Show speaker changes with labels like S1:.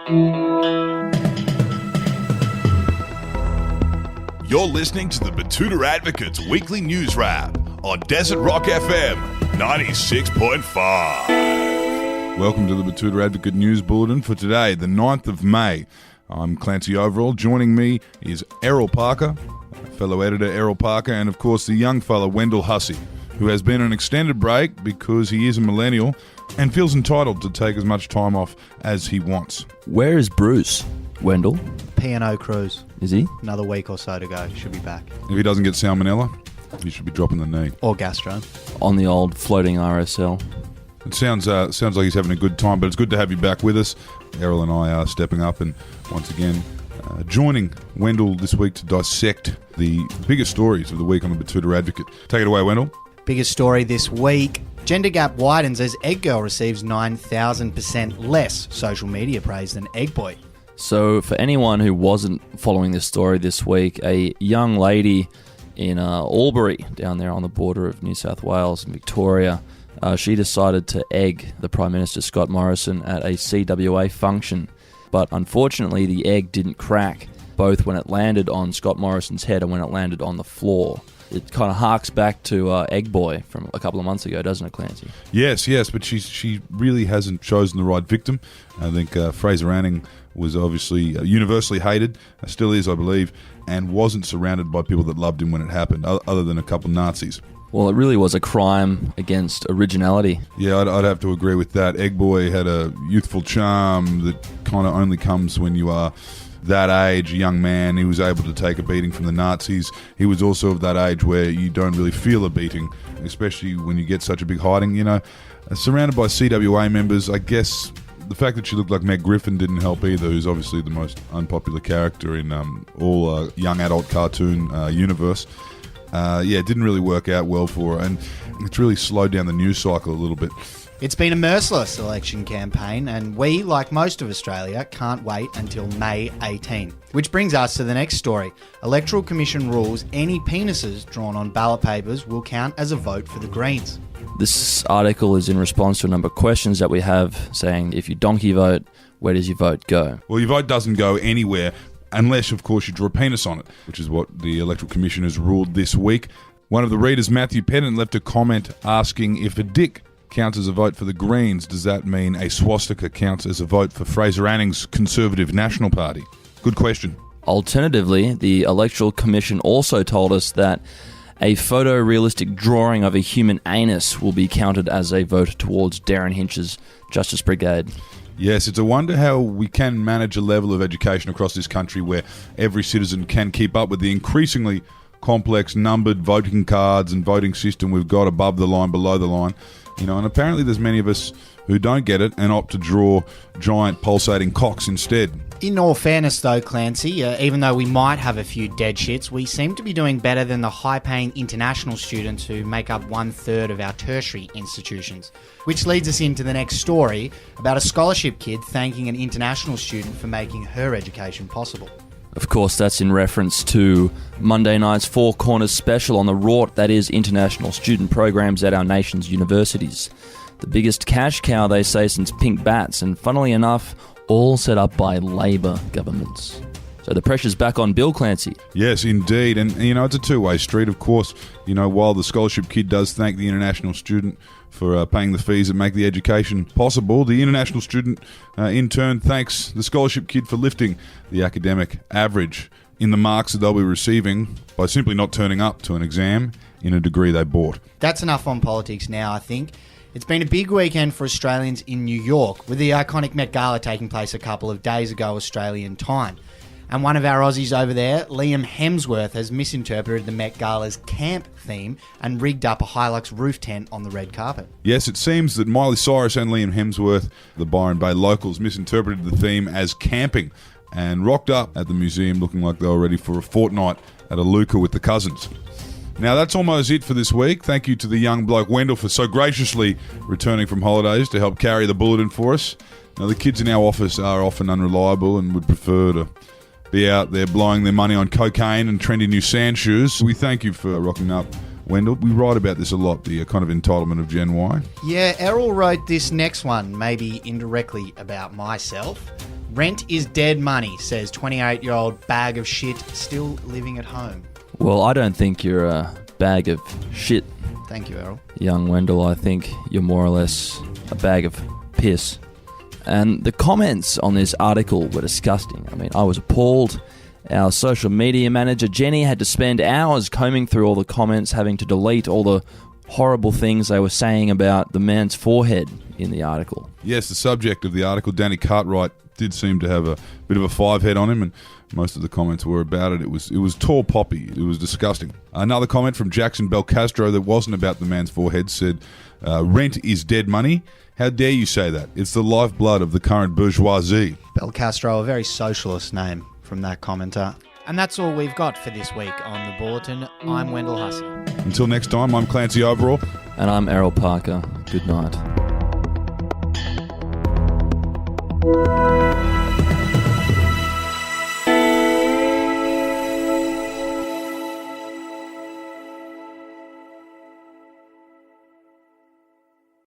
S1: You're listening to the Betoota Advocate's Weekly News Wrap on Desert Rock FM 96.5.
S2: Welcome to the Betoota Advocate News Bulletin for today, the 9th of May. I'm Clancy Overall. Joining me is Errol Parker, fellow editor Errol Parker, and of course the young fella Wendell Hussey, who has been on an extended break because he is a millennial and feels entitled to take as much time off as he wants.
S3: Where is Bruce, Wendell?
S4: P&O cruise.
S3: Is he?
S4: Another week or so to go. Should be back.
S2: If he doesn't get salmonella, he should be dropping the knee.
S4: Or gastro.
S3: On the old floating RSL.
S2: It sounds like he's having a good time, but it's good to have you back with us. Errol and I are stepping up and once again joining Wendell this week to dissect the biggest stories of the week on the Betoota Advocate. Take it away, Wendell.
S4: Biggest story this week. Gender gap widens as Egg Girl receives 9,000% less social media praise than Egg Boy.
S3: So for anyone who wasn't following this story this week, a young lady in Albury, down there on the border of New South Wales and Victoria, she decided to egg the Prime Minister Scott Morrison at a CWA function. But unfortunately, the egg didn't crack, both when it landed on Scott Morrison's head and when it landed on the floor. It kind of harks back to Egg Boy from a couple of months ago, doesn't it, Clancy?
S2: Yes, but she really hasn't chosen the right victim. I think Fraser Anning was obviously universally hated, still is, I believe, and wasn't surrounded by people that loved him when it happened, other than a couple of Nazis.
S3: Well, it really was a crime against originality.
S2: Yeah, I'd have to agree with that. Egg Boy had a youthful charm that kind of only comes when you are that age, a young man. He was able to take a beating from the Nazis. He was also of that age where you don't really feel a beating, especially when you get such a big hiding. You know, surrounded by CWA members, I guess the fact that she looked like Meg Griffin didn't help either, who's obviously the most unpopular character in all young adult cartoon universe. It didn't really work out well for her, and it's really slowed down the news cycle a little bit.
S4: It's been a merciless election campaign, and we, like most of Australia, can't wait until May 18. Which brings us to the next story. Electoral Commission rules any penises drawn on ballot papers will count as a vote for the Greens.
S3: This article is in response to a number of questions that we have saying, if you donkey vote, where does your vote go?
S2: Well, your vote doesn't go anywhere unless, of course, you draw a penis on it, which is what the Electoral Commission has ruled this week. One of the readers, Matthew Pennant, left a comment asking if a dick counts as a vote for the Greens, does that mean a swastika counts as a vote for Fraser Anning's Conservative National Party? Good question.
S3: Alternatively, the Electoral Commission also told us that a photorealistic drawing of a human anus will be counted as a vote towards Darren Hinch's Justice Brigade.
S2: Yes, it's a wonder how we can manage a level of education across this country where every citizen can keep up with the increasingly complex numbered voting cards and voting system we've got above the line, below the line. You know, and apparently there's many of us who don't get it and opt to draw giant pulsating cocks instead.
S4: In all fairness though, Clancy, even though we might have a few dead shits, we seem to be doing better than the high-paying international students who make up 1/3 of our tertiary institutions. Which leads us into the next story about a scholarship kid thanking an international student for making her education possible.
S3: Of course, that's in reference to Monday night's Four Corners special on the rort, that is international student programs at our nation's universities. The biggest cash cow, they say, since pink bats, and funnily enough, all set up by Labor governments. So the pressure's back on Bill, Clancy.
S2: Yes, indeed. And, you know, it's a two-way street, of course. You know, while the scholarship kid does thank the international student for paying the fees that make the education possible, the international student, in turn, thanks the scholarship kid for lifting the academic average in the marks that they'll be receiving by simply not turning up to an exam in a degree they bought.
S4: That's enough on politics now, I think. It's been a big weekend for Australians in New York, with the iconic Met Gala taking place a couple of days ago Australian time. And one of our Aussies over there, Liam Hemsworth, has misinterpreted the Met Gala's camp theme and rigged up a Hilux roof tent on the red carpet.
S2: Yes, it seems that Miley Cyrus and Liam Hemsworth, the Byron Bay locals, misinterpreted the theme as camping and rocked up at the museum looking like they were ready for a fortnight at a Luca with the cousins. Now, that's almost it for this week. Thank you to the young bloke Wendell for so graciously returning from holidays to help carry the bulletin for us. Now, the kids in our office are often unreliable and would prefer to be out there blowing their money on cocaine and trendy new sand shoes. We thank you for rocking up, Wendell. We write about this a lot, the kind of entitlement of Gen Y.
S4: Yeah, Errol wrote this next one, maybe indirectly about myself. Rent is dead money, says 28-year-old bag of shit still living at home.
S3: Well, I don't think you're a bag of shit,
S4: Thank you, Errol.
S3: young Wendell. I think you're more or less a bag of piss. And the comments on this article were disgusting. I mean, I was appalled. Our social media manager, Jenny, had to spend hours combing through all the comments, having to delete all the horrible things they were saying about the man's forehead in the article.
S2: Yes, the subject of the article, Danny Cartwright, did seem to have a bit of a five head on him, and most of the comments were about it. It was tall poppy. It was disgusting. Another comment from Jackson Belcastro that wasn't about the man's forehead said, rent is dead money. How dare you say that? It's the lifeblood of the current bourgeoisie.
S4: Belcastro, a very socialist name from that commenter. And that's all we've got for this week on The Bulletin. I'm Wendell Hussey.
S2: Until next time, I'm Clancy Overall.
S3: And I'm Errol Parker. Good night.